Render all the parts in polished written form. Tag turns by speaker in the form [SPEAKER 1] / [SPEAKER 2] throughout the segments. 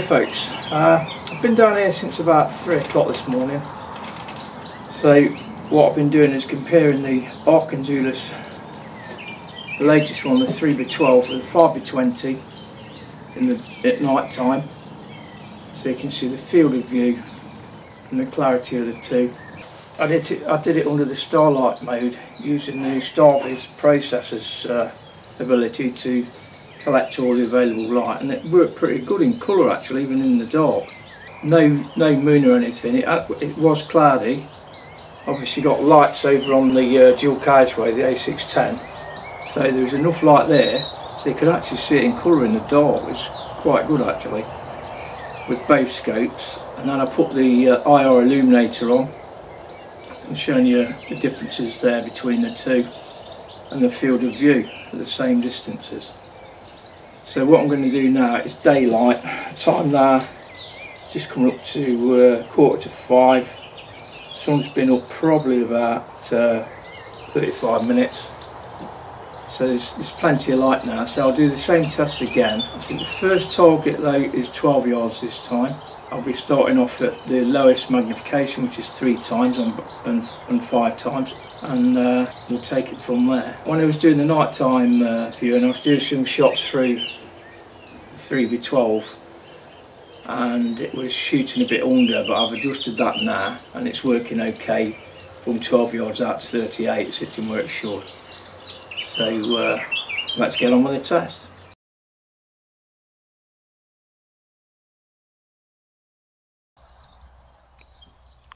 [SPEAKER 1] folks, I've been down here since about 3 o'clock this morning. So what I've been doing is comparing the Arken Zulus, the latest one, the 3x12 with the 5x20 at night time, so you can see the field of view and the clarity of the two. I did it under the starlight mode using the StarViz processor's ability to collect all the available light, and it worked pretty good in colour actually, even in the dark. No moon or anything. It was cloudy. Obviously got lights over on the dual carriageway, the A610, so there was enough light there so you could actually see it in colour in the dark. It was quite good actually with both scopes. And then I put the IR illuminator on and showing you the differences there between the two and the field of view at the same distances. So what I'm going to do now is daylight. Time now just coming up to 4:45. Sun's been up probably about 35 minutes, so there's plenty of light now. So I'll do the same test again. I think the first target though is 12 yards this time. I'll be starting off at the lowest magnification, which is 3 times and 5 times, and we'll take it from there. When I was doing the nighttime view, and I was doing some shots through 3x12, and it was shooting a bit under, but I've adjusted that now and it's working okay from 12 yards out to 38, sitting where it should. So let's get on with the test.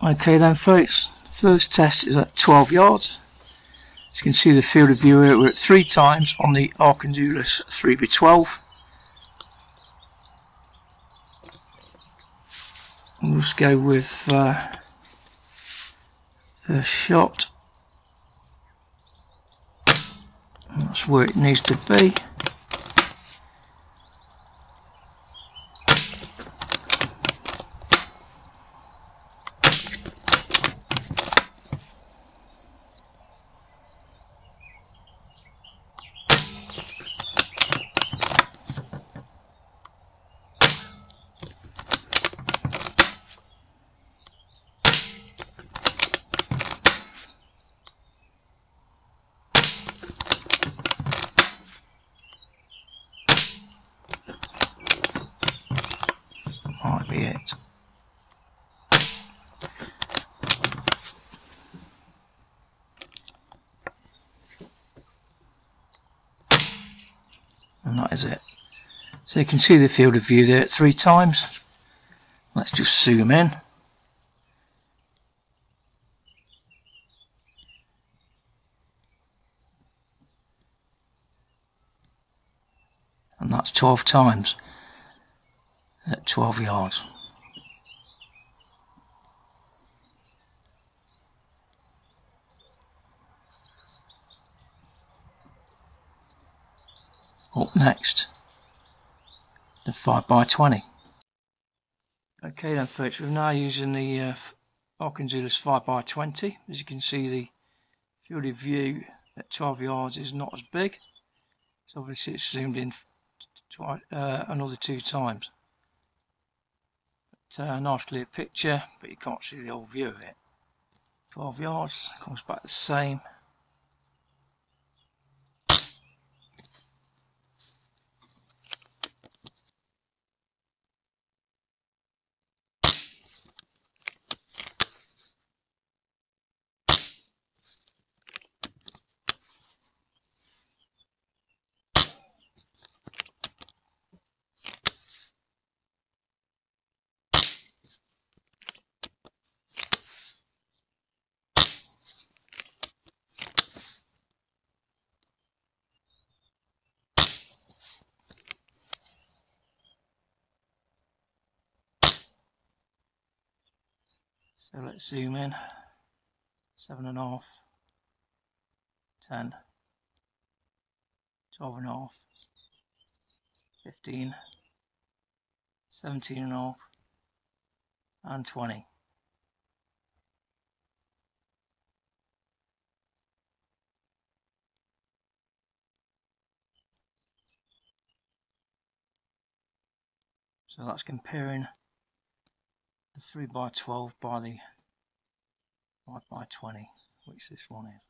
[SPEAKER 1] Okay then folks, first test is at 12 yards. As you can see the field of view here, we're at 3 times on the Arken Zulus 3x12. We'll just go with first shot. That's where it needs to be. Might be it. And that is it. So you can see the field of view there at 3 times. Let's just zoom in. And that's 12 times at 12 yards. Up next, the 5x20. Okay then folks, we're now using the Arken Zulus 5x20. As you can see, the field of view at 12 yards is not as big, so obviously it's zoomed in another 2 times. But, nice clear picture, but you can't see the whole view of it. 12 yards comes back the same. So let's zoom in. 7.5, 10, 12.5, 15, 17.5 and 20. So that's comparing the 3x12 by the 5x20, which this one is.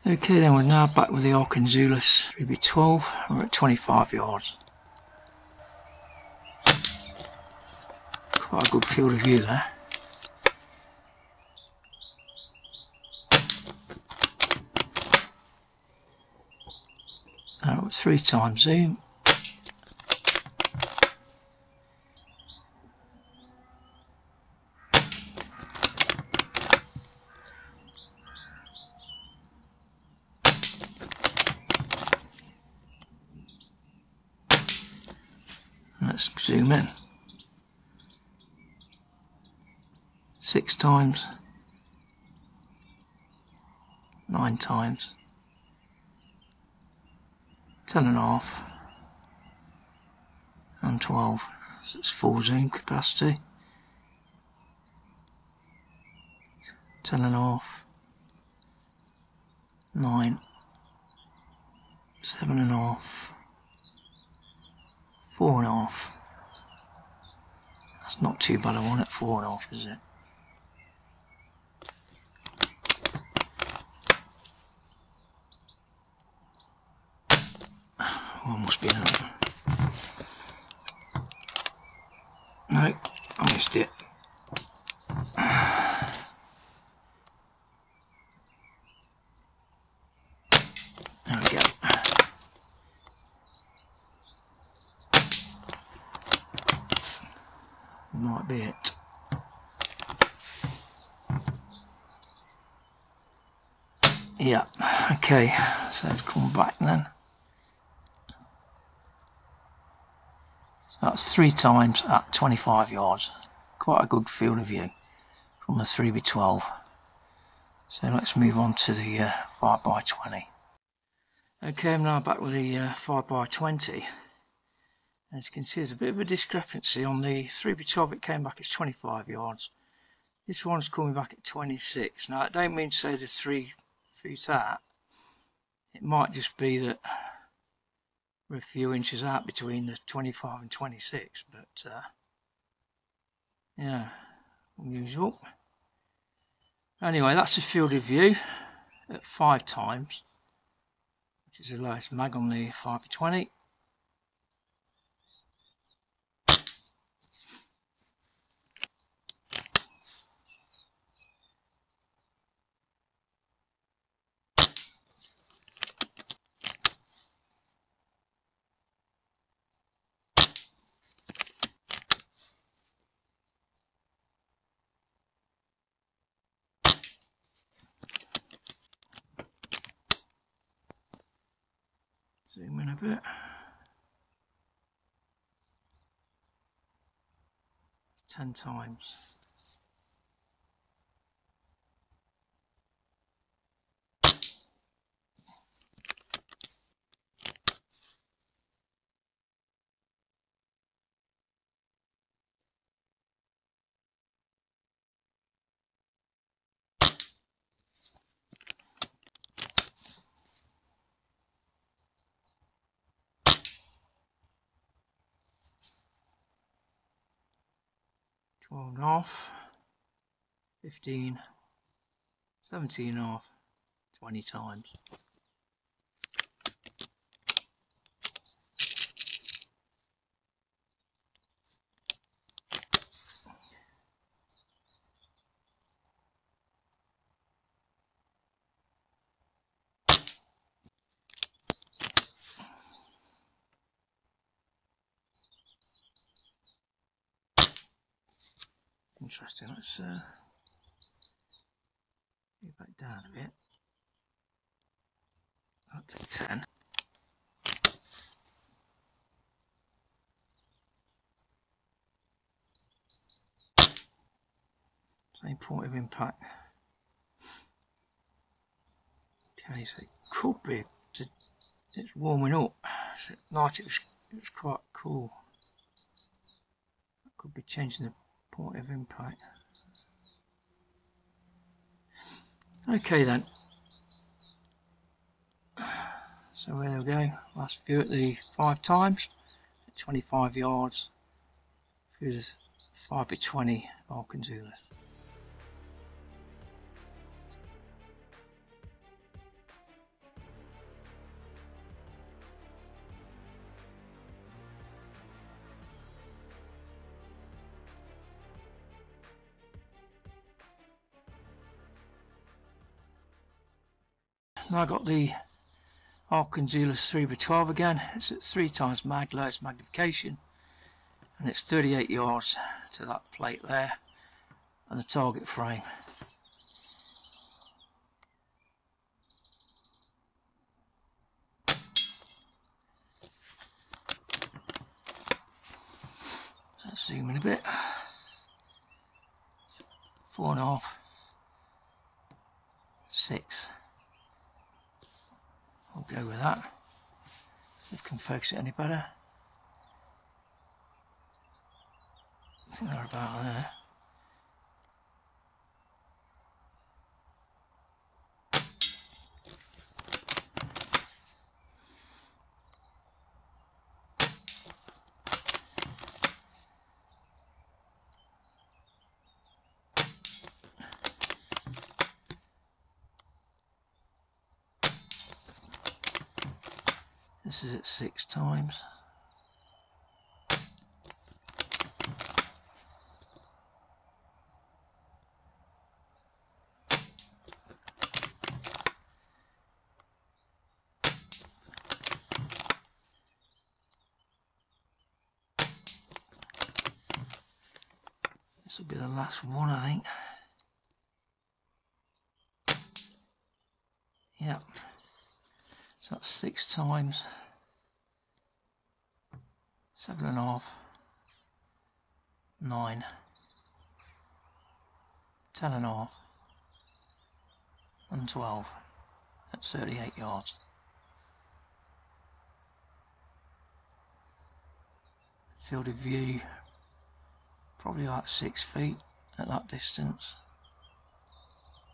[SPEAKER 1] Okay, then we're now back with the Arken Zulus 3x12. We're at 25 yards. Quite a good field of view there. Now 3x zoom. Let's zoom in. 6x, 9x, 10.5, and 12. So it's full zoom capacity. 10.5, 9, 7.5, 4.5. That's not too bad a one at 4.5, is it? Oh, must be another. No, I missed it. There we go. Might be it. Yeah, okay, so let's come back then. So that's 3x at 25 yards. Quite a good field of view from the 3x12. So let's move on to the 5x20. Okay, I'm now back with the 5x20. As you can see, there's a bit of a discrepancy. On the 3x12 it came back as 25 yards. This one's coming back at 26. Now I don't mean to say there's 3 feet out. It might just be that we're a few inches out between the 25 and 26, but yeah, unusual. Anyway, that's the field of view at 5x, which is the lowest mag on the 5x20. Zoom in a bit. Ten times. And a half, 15, 17 and a half, 20 times. Interesting. Let's go back down a bit. Up to 10. Same point of impact. Okay, so it could be it's warming up. So night it Looks quite cool. Could be changing the point of impact. Okay then. So there we go. Last view at the 5 times at 25 yards through the 5x20 Arken Zulus. Now I've got the Arken Zulus 3x12 again. It's at 3 times mag, lowest magnification, and it's 38 yards to that plate there and the target frame. Let's zoom in a bit. 4.5, 6. We'll go with that. See if we can focus it any better. I think they're about there. This is at 6 times. This will be the last one, I think. Yep. So that's 6 times. 7.5, 9, 10.5, and 12 at 38 yards. Field of view, probably about 6 feet at that distance.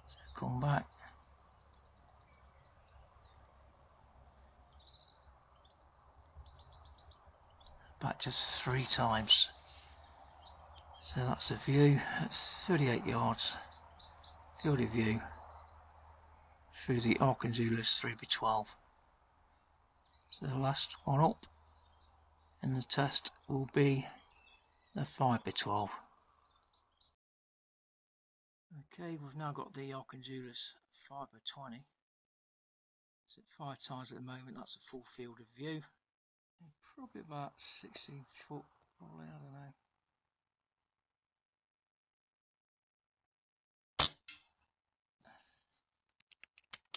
[SPEAKER 1] So come back. Back just 3 times. So that's a view at 38 yards. Field of view through the Arken Zulus 3x12. So the last one up in the test will be the 5x12. Okay, we've now got the Arken Zulus 5x20. It's at 5 times at the moment. That's a full field of view. Probably about 16 foot, probably, I don't know.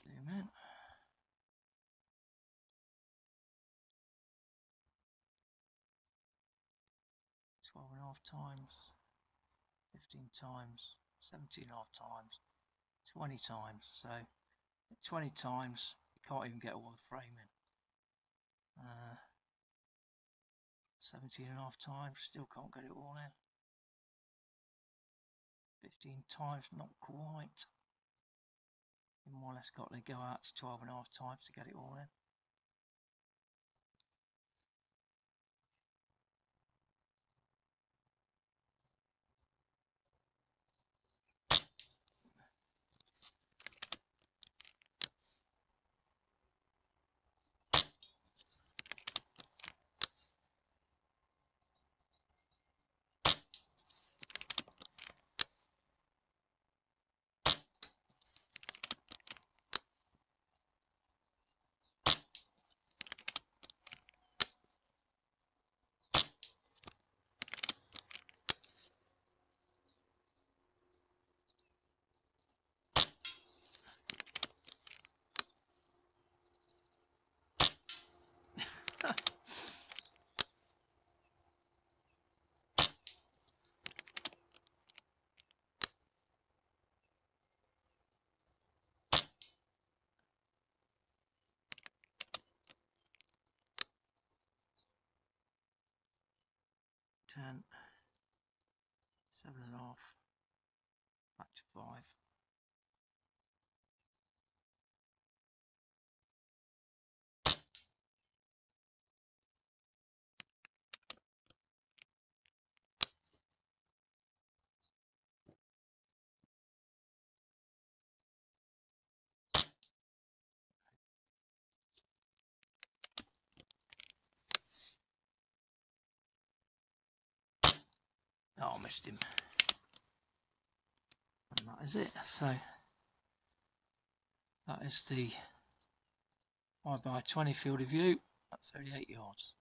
[SPEAKER 1] Zoom in. 12.5 times, 15 times, 17.5 times, 20 times. So at 20 times you can't even get all the frame in. 17.5 times, still can't get it all in. 15 times, not quite. You more or less got to go out to 12.5 times to get it all in. 10, 7.5, back to 5. Oh, I missed him. And that is it. So that is the 5x20 field of view at 38 yards.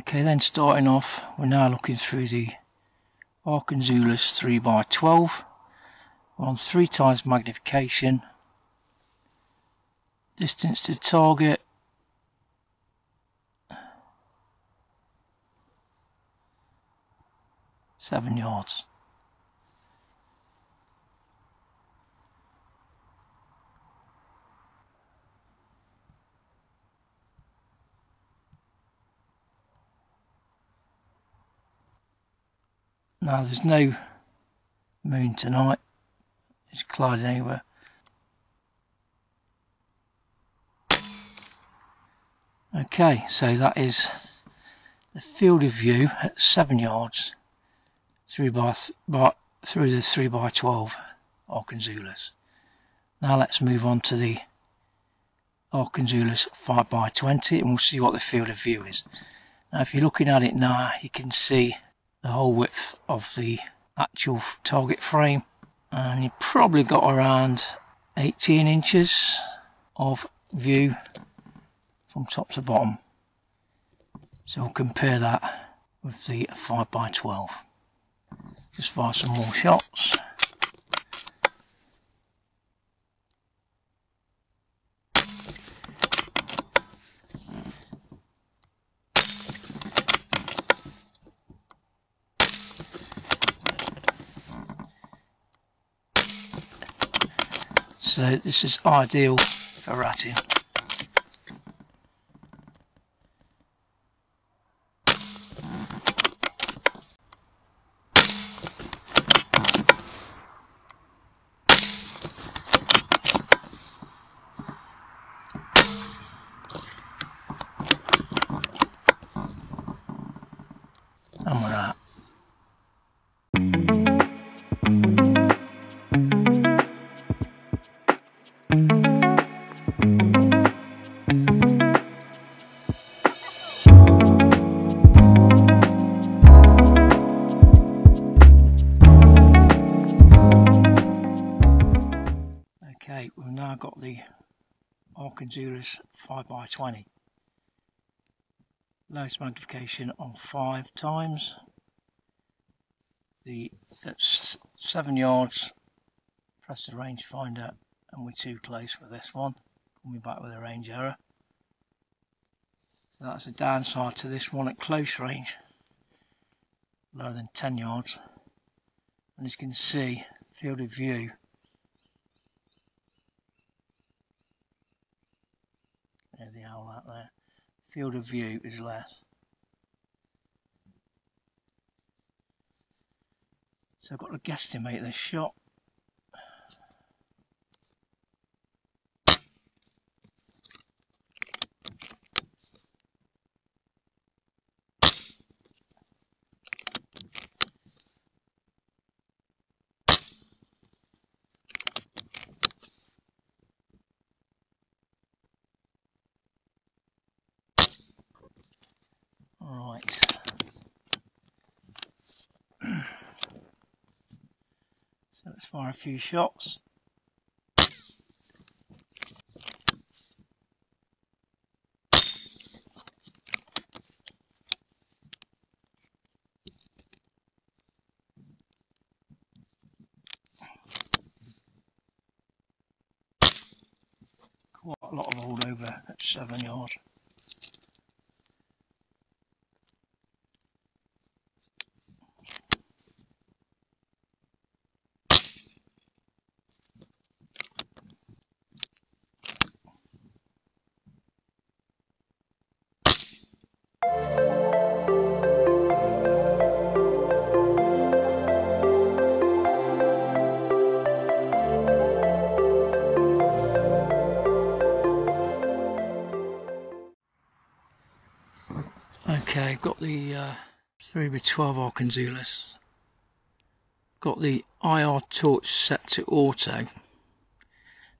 [SPEAKER 1] Okay, then starting off, we're now looking through the Arken Zulus 3x12. We're on 3 times magnification. Distance to target 7 yards. Now there's no moon tonight, it's clouding over. Okay, so that is the field of view at 7 yards through the 3x12 Arken Zulus. Now let's move on to the Arken Zulus 5x20 and we'll see what the field of view is. Now if you're looking at it now, you can see the whole width of the actual target frame, and you've probably got around 18 inches of view from top to bottom. So we'll compare that with the 5x12. Just fire some more shots. So this is ideal for ratting. And we're out. Okay, we've now got the Arken Zulus 5x20. Lowest magnification on 5 times. That's 7 yards. Press the rangefinder and we're too close for this one. Coming back with a range error. So that's a downside to this one at close range. Lower than 10 yards. And as you can see, field of view. There's the owl out there. Field of view is less. So I've got to guesstimate this shot. Alright. Let's fire a few shots. Quite a lot of holdover at 7 yards. Okay, got the 3x12 Arken Zulus. Got the IR torch set to auto.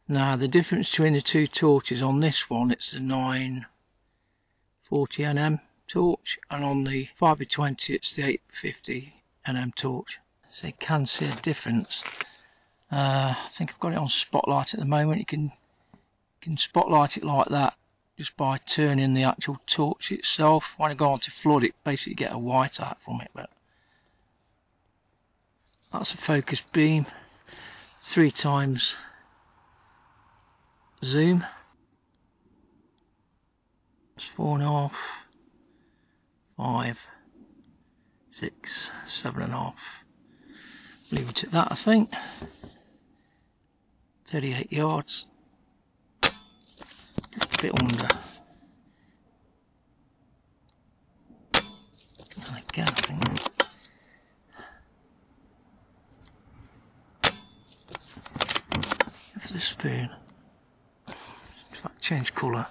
[SPEAKER 1] Now the difference between the two torches, on this one it's the 940 nm torch, and on the 5x20 it's the 850 nm torch. So you can see a difference. I think I've got it on spotlight at the moment. You can spotlight it like that just by turning the actual torch itself. When I go on to flood it, basically get a white out from it. But that's a focus beam, 3 times zoom. It's 4.5, 5, 6, 7.5. Leave it at that, I think. 38 yards. Just a bit under. Again, I think. Give the spoon. In fact, change colour.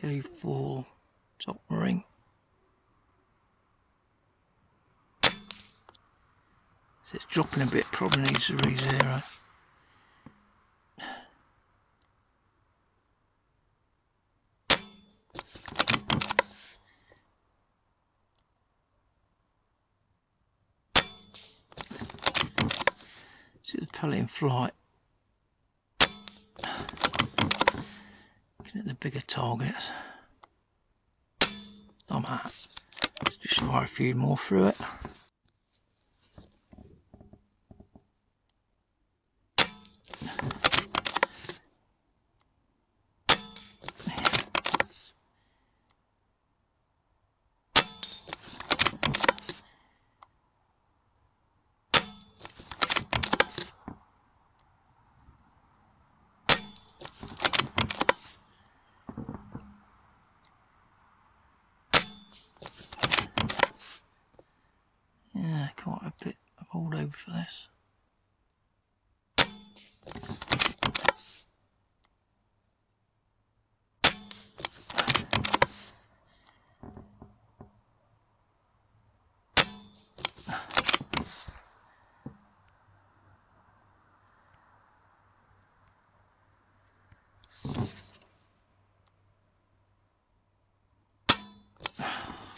[SPEAKER 1] Go for top ring. So it's dropping a bit, probably needs a re-zero. See the pellet in flight. Looking at the bigger targets. I'm at. Let's just fire a few more through it. Yeah, quite a bit of holdover for this.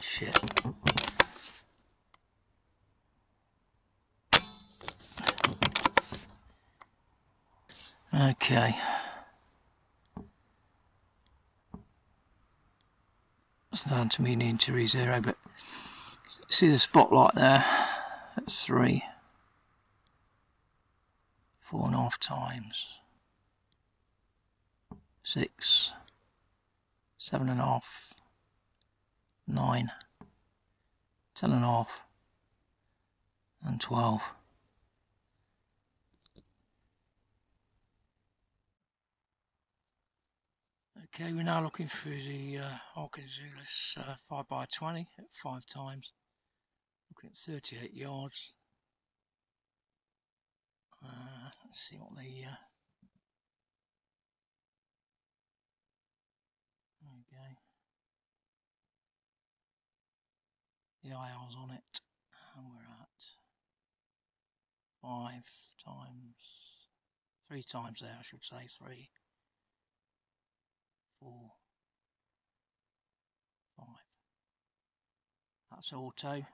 [SPEAKER 1] Shit. Okay. That's down to me needing to re-zero, but see the spotlight there? That's 3, 4.5 times. 6, 7.5, 9, 10.5, and 12. Okay, we're now looking through the Arken Zulus 5x20 at 5 times. Looking at 38 yards. Let's see what the there we go. The IR's on it, and we're at 5 times, 3 times there, I should say, 3, 4, 5. That's auto,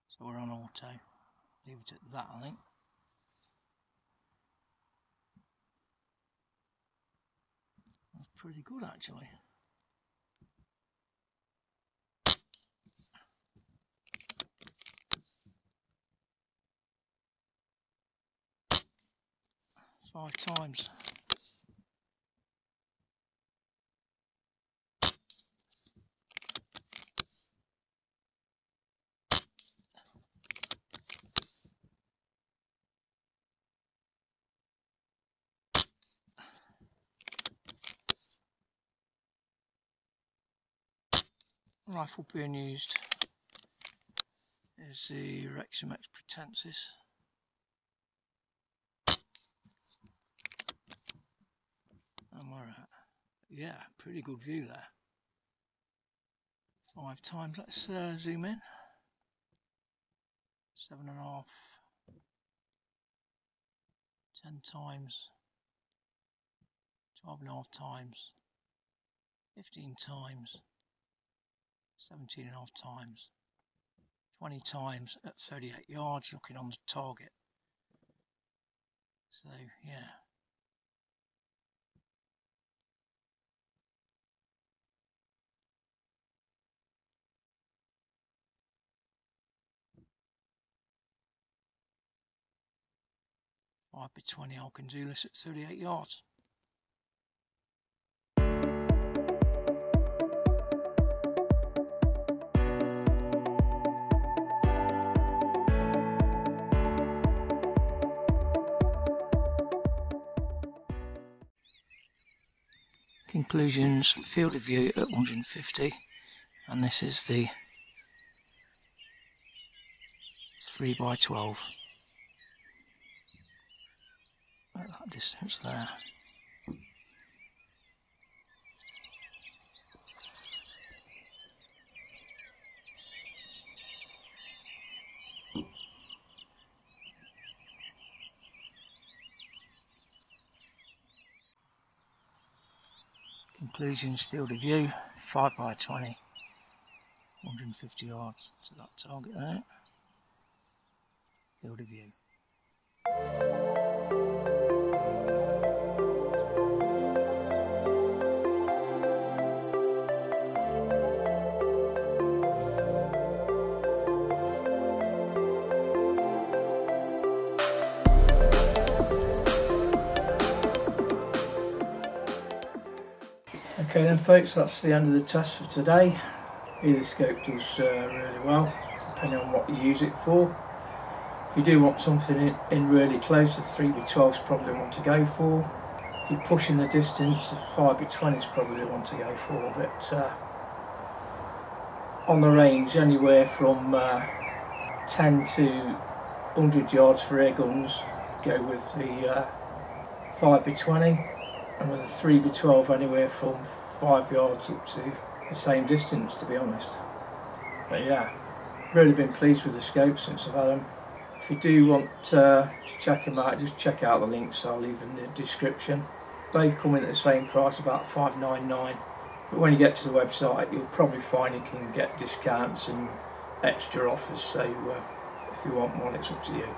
[SPEAKER 1] so we're on auto. Leave it at that, I think. That's pretty good, actually. It's 5 times. Rifle being used is the Rexum Pretensis. And we're at, yeah, pretty good view there. 5 times, let's zoom in. 7.5, 10 times, 12.5 times, 15 times, 17.5 times, 20 times at 38 yards looking on the target. So yeah. By 20 Arken Zulus at 38 yards. Conclusions, field of view at 150, and this is the 3x12 at that distance there. Conclusions, field of view, 5x20, 150 yards to that target there. Field of view. Okay then folks, that's the end of the test for today. Either scope does really well, depending on what you use it for. If you do want something in really close, the 3x12 is probably the one to go for. If you're pushing the distance, the 5x20 is probably the one to go for. But on the range, anywhere from 10 to 100 yards for air guns, go with the 5x20. And with a 3x12 anywhere from 5 yards up to the same distance, to be honest. But yeah, really been pleased with the scopes since I've had them. If you do want to check them out, just check out the links I'll leave in the description. Both come in at the same price, about $5.99. But when you get to the website, you'll probably find you can get discounts and extra offers. So if you want one, it's up to you.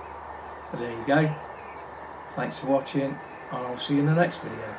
[SPEAKER 1] But there you go. Thanks for watching, and I'll see you in the next video.